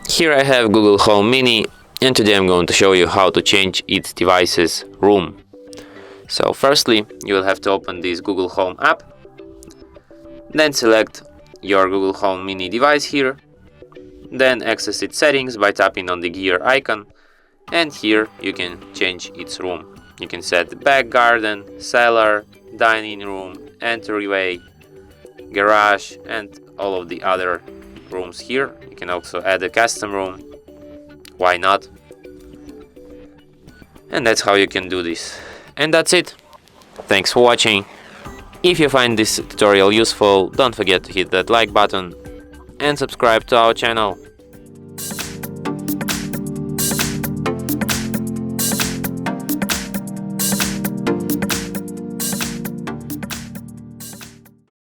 Here I have Google Home Mini, and today I'm going to show you how to change its device's room. So firstly, you will have to open this Google Home app, then select your Google Home Mini device here, then access its settings by tapping on the gear icon, and here you can change its room. You can set the back garden, cellar, dining room, entryway, garage, and all of the other rooms here. You can also add a custom room, why not? And that's how you can do this. And that's it. Thanks for watching. If you find this tutorial useful, don't forget to hit that like button and subscribe to our channel.